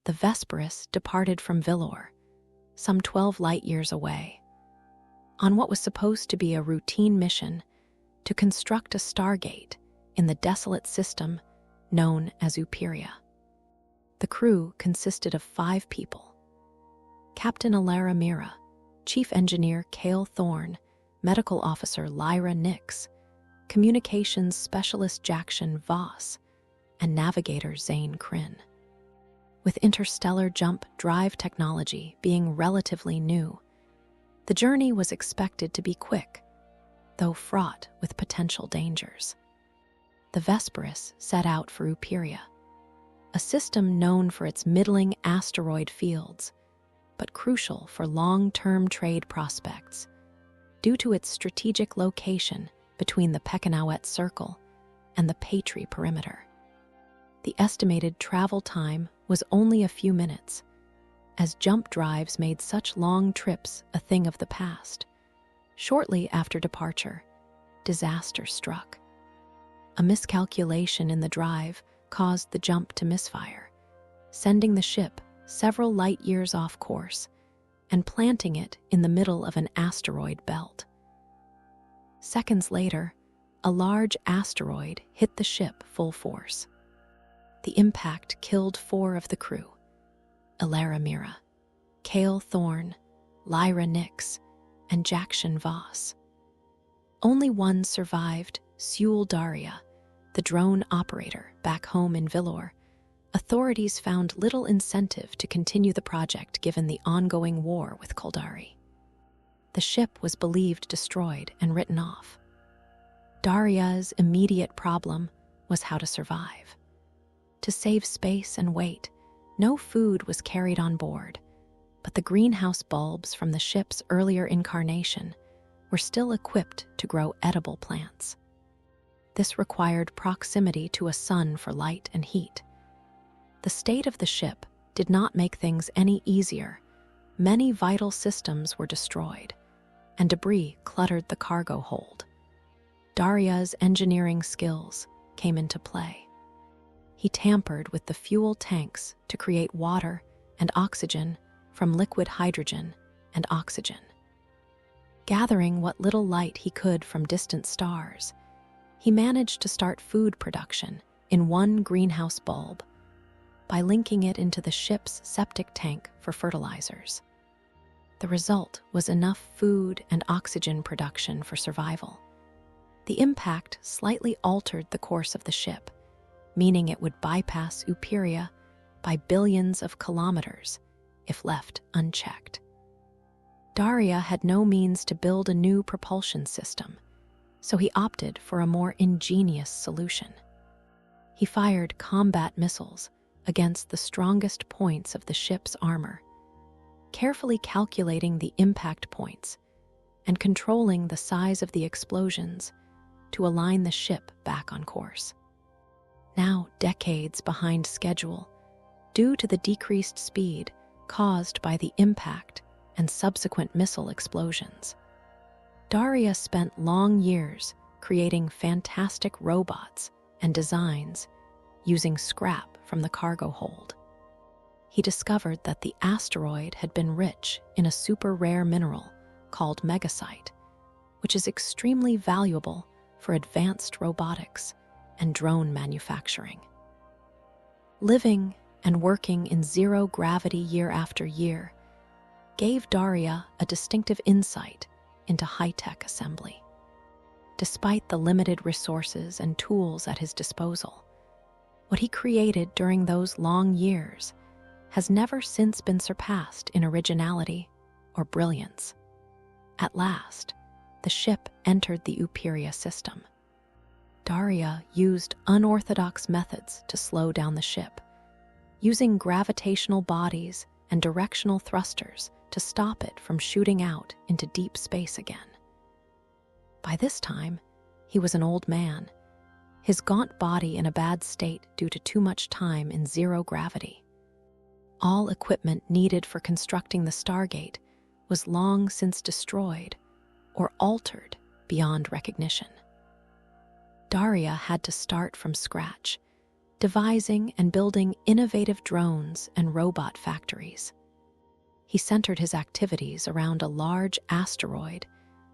the Vesperus departed from Villor, some 12 light-years away, on what was supposed to be a routine mission to construct a stargate in the desolate system known as Ouperia. The crew consisted of 5 people: Captain Alara Mira, Chief Engineer Ceul Thorne, Medical Officer Lyra Nix, Communications Specialist Jackson Voss, and Navigator Zane Kryn. With interstellar jump drive technology being relatively new, the journey was expected to be quick, though fraught with potential dangers. The Vesperus set out for Ouperia, a system known for its middling asteroid fields, but crucial for long-term trade prospects due to its strategic location between the Pekinawet Circle and the Patri Perimeter. The estimated travel time was only a few minutes, as jump drives made such long trips a thing of the past. Shortly after departure, disaster struck. A miscalculation in the drive caused the jump to misfire, sending the ship several light-years off course and planting it in the middle of an asteroid belt. Seconds later, a large asteroid hit the ship full force. The impact killed 4 of the crew: Alara Mira, Ceul Thorne, Lyra Nix, and Jackson Voss. Only one survived: Ceul Darieux, the drone operator back home in Villor. Authorities found little incentive to continue the project given the ongoing war with Culdari. The ship was believed destroyed and written off. Darieux's immediate problem was how to survive. To save space and weight, no food was carried on board, but the greenhouse bulbs from the ship's earlier incarnation were still equipped to grow edible plants. This required proximity to a sun for light and heat. The state of the ship did not make things any easier. Many vital systems were destroyed, and debris cluttered the cargo hold. Darieux's engineering skills came into play. He tampered with the fuel tanks to create water and oxygen from liquid hydrogen and oxygen. Gathering what little light he could from distant stars, he managed to start food production in one greenhouse bulb by linking it into the ship's septic tank for fertilizers. The result was enough food and oxygen production for survival. The impact slightly altered the course of the ship, meaning it would bypass Ouperia by billions of kilometers if left unchecked. Darieux had no means to build a new propulsion system, so he opted for a more ingenious solution. He fired combat missiles against the strongest points of the ship's armor, carefully calculating the impact points and controlling the size of the explosions to align the ship back on course. Now decades behind schedule, due to the decreased speed caused by the impact and subsequent missile explosions, Darieux spent long years creating fantastic robots and designs using scrap from the cargo hold. He discovered that the asteroid had been rich in a super rare mineral called megasite, which is extremely valuable for advanced robotics and drone manufacturing. Living and working in zero gravity year after year gave Darieux a distinctive insight into high-tech assembly. Despite the limited resources and tools at his disposal, what he created during those long years has never since been surpassed in originality or brilliance. At last, the ship entered the Ouperia system. Darieux used unorthodox methods to slow down the ship, using gravitational bodies and directional thrusters to stop it from shooting out into deep space again. By this time, he was an old man, his gaunt body in a bad state due to too much time in zero gravity. All equipment needed for constructing the Stargate was long since destroyed or altered beyond recognition. Darieux had to start from scratch, devising and building innovative drones and robot factories. He centered his activities around a large asteroid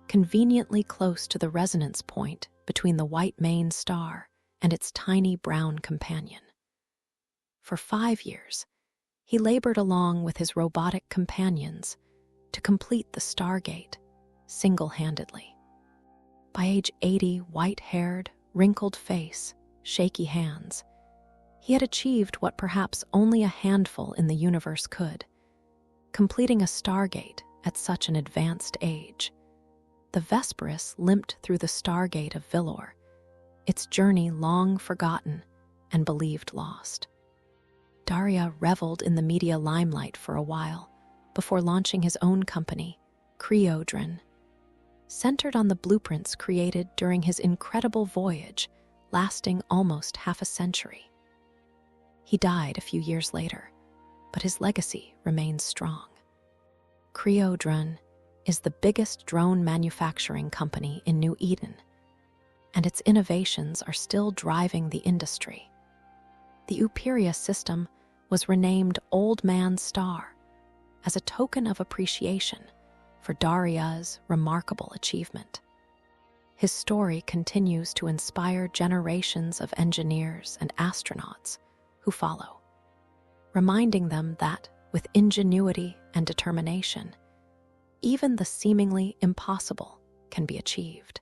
conveniently close to the resonance point between the white main star and its tiny brown companion. For 5 years, he labored along with his robotic companions to complete the Stargate single-handedly. By age 80, white-haired, wrinkled face, shaky hands, he had achieved what perhaps only a handful in the universe could, completing a Stargate at such an advanced age. The Vesperus limped through the Stargate of Vilor, its journey long forgotten and believed lost. Darieux reveled in the media limelight for a while before launching his own company, CreoDron, centered on the blueprints created during his incredible voyage lasting almost half a century. He died a few years later, but his legacy remains strong. CreoDron is the biggest drone manufacturing company in New Eden, and its innovations are still driving the industry. The Ouperia system was renamed Old Man Star as a token of appreciation for Darieux's remarkable achievement. His story continues to inspire generations of engineers and astronauts who follow, reminding them that with ingenuity and determination, even the seemingly impossible can be achieved.